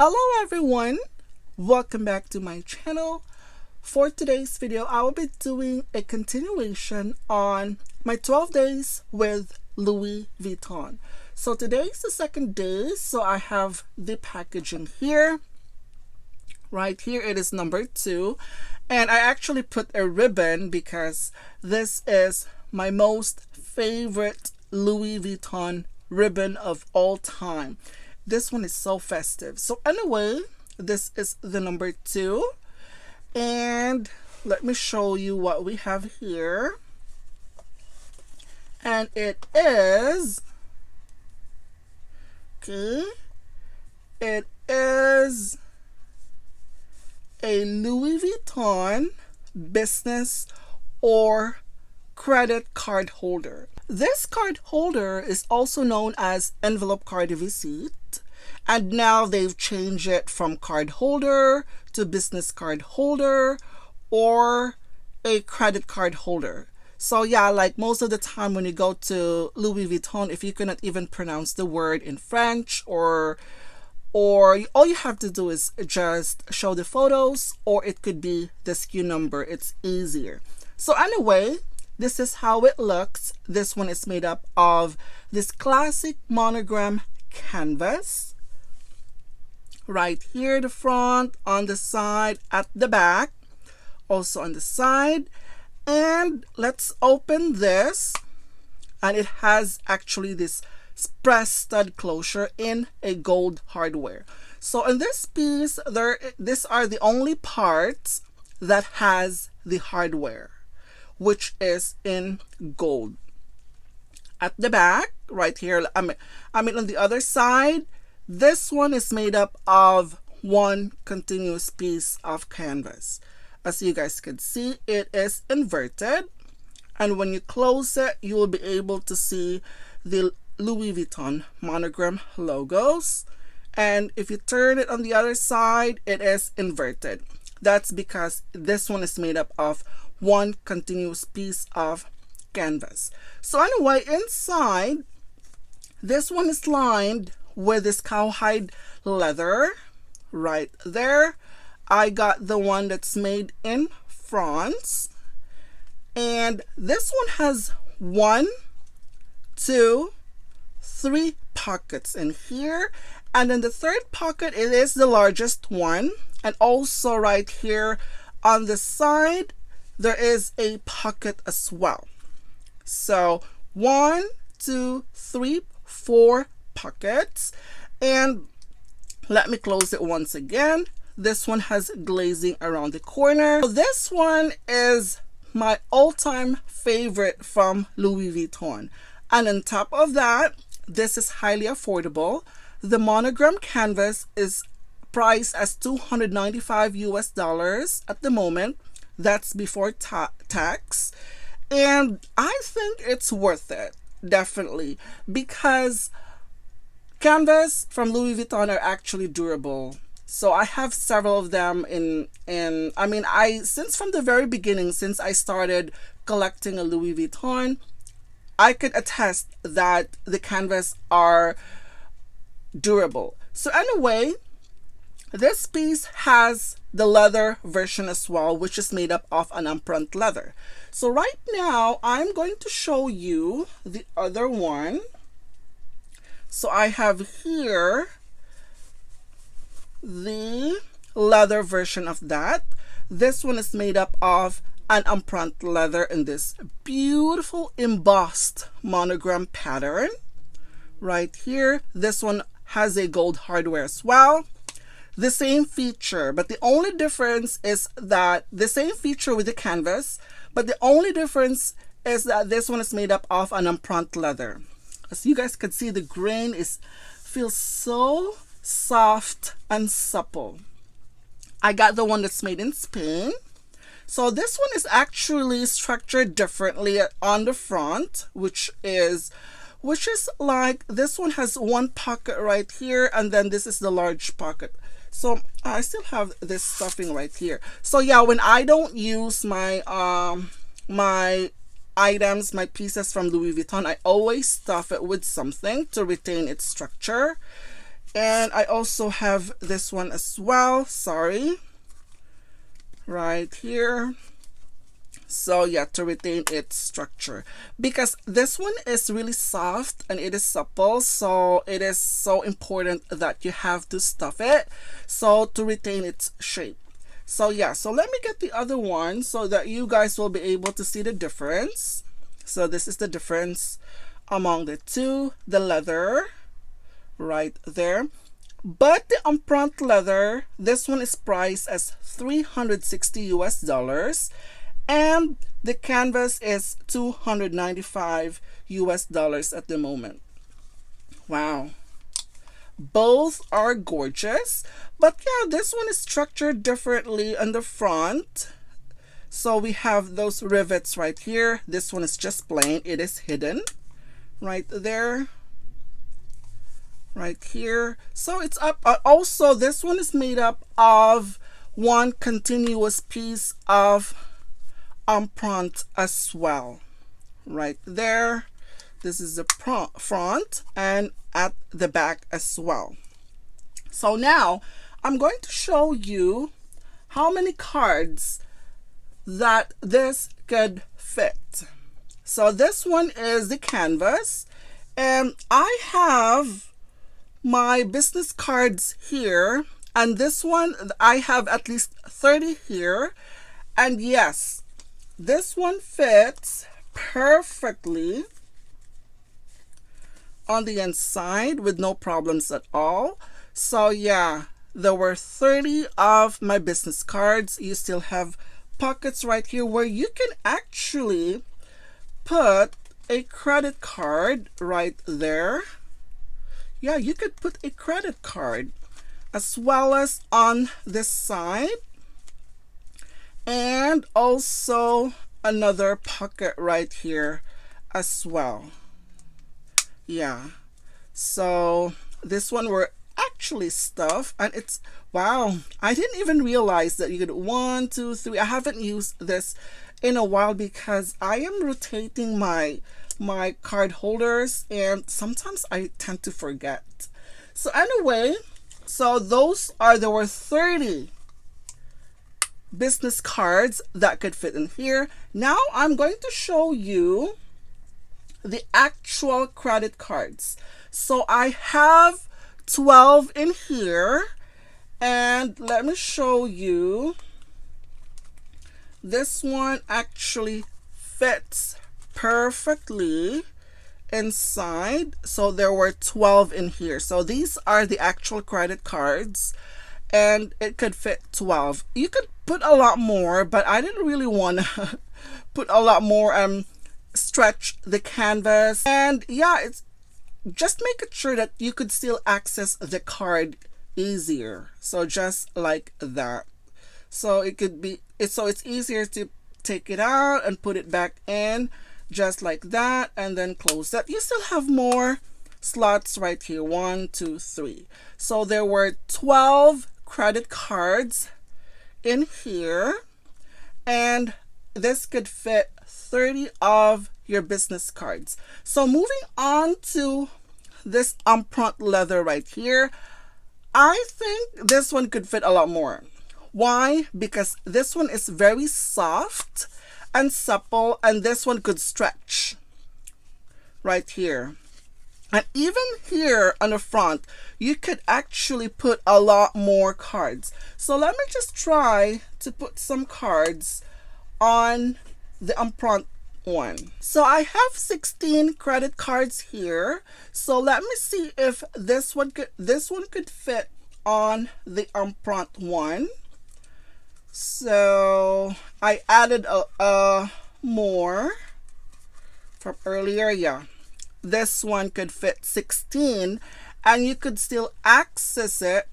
Hello everyone, welcome back to my channel. For today's video, I will be doing a continuation on my 12 days with Louis Vuitton. So today is the second day, so I have the packaging here. Right here it is number 2, and I actually put a ribbon because this is my most favorite Louis Vuitton ribbon of all time. This one is so festive. So anyway, this is the number 2, and let me show you what we have here. And it is a Louis Vuitton business or credit card holder. This card holder is also known as envelope card receipt, and now they've changed it from card holder to business card holder or a credit card holder. So yeah, like most of the time when you go to Louis Vuitton, if you cannot even pronounce the word in French or all you have to do is just show the photos, or it could be the SKU number. It's easier. So anyway, this is how it looks. This one is made up of this classic monogram canvas. Right here, the front, on the side, at the back, also on the side. And let's open this. And it has actually this press stud closure in a gold hardware. So in this piece, these are the only parts that has the hardware, which is in gold. At the back, right here, I mean on the other side, this one is made up of one continuous piece of canvas. As you guys can see, it is inverted, and when you close it, you will be able to see the Louis Vuitton monogram logos. And if you turn it on the other side, it is inverted. That's because this one is made up of one continuous piece of canvas. So anyway, inside, this one is lined with this cowhide leather right there. I got the one that's made in France, and this one has 1, 2, 3 pockets in here, and then the third pocket, it is the largest one. And also right here on the side, there is a pocket as well. So 1, 2, 3, 4 pockets. And let me close it once again. This one has glazing around the corner. So this one is my all-time favorite from Louis Vuitton. And on top of that, this is highly affordable. The monogram canvas is priced as $295 US at the moment. That's before tax. And I think it's worth it, definitely, because canvas from Louis Vuitton are actually durable. So I have several of them since from the very beginning, since I started collecting a Louis Vuitton, I could attest that the canvas are durable. So anyway, this piece has the leather version as well, which is made up of an upfront leather. So right now, I'm going to show you the other one. So I have here the leather version of that. This one is made up of an upfront leather in this beautiful embossed monogram pattern. Right here, this one has a gold hardware as well. The same feature, but the only difference is that the same feature with the canvas, but the only difference is that this one is made up of an upfront leather. As you guys can see, the grain feels so soft and supple. I got the one that's made in Spain. So this one is actually structured differently on the front, which is like this one has one pocket right here, and then this is the large pocket. So I still have this stuffing right here. So yeah, when I don't use my my items, my pieces from Louis Vuitton, I always stuff it with something to retain its structure. And I also have this one as well, sorry, right here. So yeah, to retain its structure, because this one is really soft and it is supple, so it is so important that you have to stuff it so to retain its shape. So yeah, so let me get the other one so that you guys will be able to see the difference. So this is the difference among the two, the leather right there. But the upfront leather, this one is priced as $360 US, and the canvas is $295 US at the moment. Wow. Both are gorgeous, but yeah, this one is structured differently on the front. So we have those rivets right here. This one is just plain, it is hidden right there, right here. So it's up. Also, this one is made up of one continuous piece of front as well, right there. This is the front and at the back as well. So now I'm going to show you how many cards that this could fit. So this one is the canvas, and I have my business cards here, and this one I have at least 30 here, and yes, this one fits perfectly on the inside with no problems at all. So yeah, there were 30 of my business cards. You still have pockets right here where you can actually put a credit card right there. Yeah, you could put a credit card as well as on this side, and also another pocket right here as well. Yeah, so this one were actually stuff, and it's wow, I didn't even realize that you could 1, 2, 3. I haven't used this in a while because I am rotating my card holders, and sometimes I tend to forget. So anyway, so there were 30 business cards that could fit in here. Now I'm going to show you the actual credit cards. So I have 12 in here, and let me show you. This one actually fits perfectly inside. So there were 12 in here. So these are the actual credit cards, and it could fit 12. You could put a lot more, but I didn't really want to put a lot more and stretch the canvas. And yeah, it's just make sure that you could still access the card easier. So just like that. So it could be, so it's easier to take it out and put it back in just like that, and then close that. You still have more slots right here, 1, 2, 3. So there were 12 credit cards in here, and this could fit 30 of your business cards. So moving on to this upfront leather right here, I think this one could fit a lot more. Why? Because this one is very soft and supple, and this one could stretch right here. And even here on the front, you could actually put a lot more cards. So let me just try to put some cards on the upfront one. So I have 16 credit cards here. So let me see if this one could fit on the upfront one. So I added a more from earlier. Yeah, this one could fit 16, and you could still access it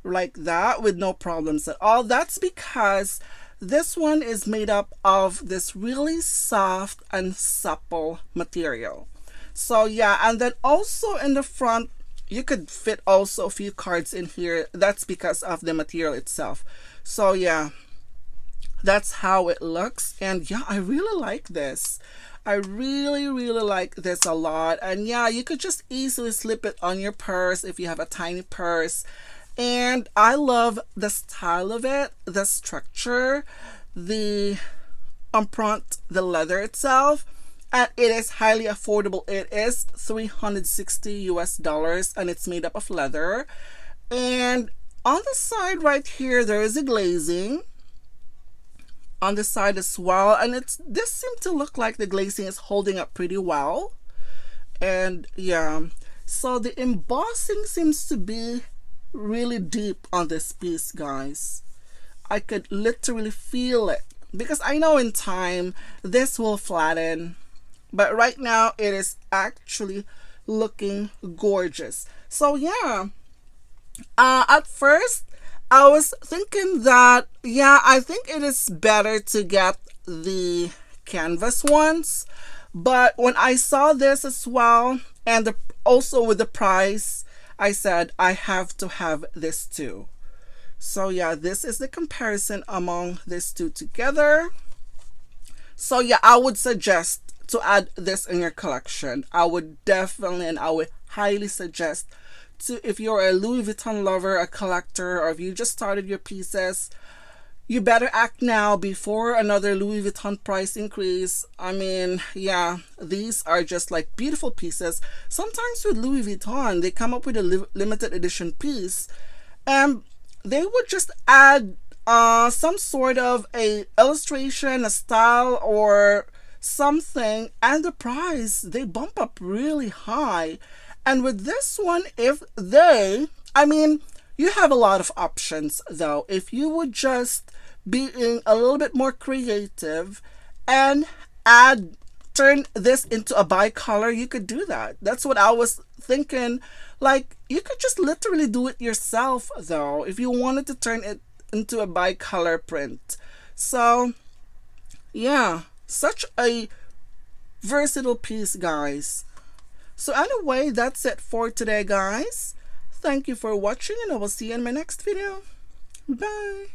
like that with no problems at all. That's because this one is made up of this really soft and supple material. So yeah, and then also in the front, you could fit also a few cards in here. That's because of the material itself. So yeah, that's how it looks. And yeah, I really like this. I really like this a lot. And yeah, you could just easily slip it on your purse if you have a tiny purse. And I love the style of it, the structure, the upfront, the leather itself, and it is highly affordable. It is $360 and it's made up of leather. And on the side right here, there is a glazing on the side as well, and this seems to look like the glazing is holding up pretty well. And yeah, so the embossing seems to be really deep on this piece, guys. I could literally feel it, because I know in time this will flatten, but right now it is actually looking gorgeous. So yeah, at first I was thinking that, yeah, I think it is better to get the canvas ones. But when I saw this as well, and also with the price, I said I have to have this too. So yeah, this is the comparison among these two together. So yeah, I would suggest to add this in your collection. I would definitely, and I would highly suggest to, if you're a Louis Vuitton lover, a collector, or if you just started your pieces, you better act now before another Louis Vuitton price increase. I mean, yeah, these are just like beautiful pieces. Sometimes with Louis Vuitton, they come up with a limited edition piece, and they would just add some sort of a illustration, a style, or something, and the price, they bump up really high. And with this one, I mean, you have a lot of options though. If you would just being a little bit more creative and turn this into a bicolor, you could do that. That's what I was thinking. Like, you could just literally do it yourself though, if you wanted to turn it into a bicolor print. So yeah, such a versatile piece, guys. So anyway, that's it for today, guys. Thank you for watching, and I will see you in my next video. Bye.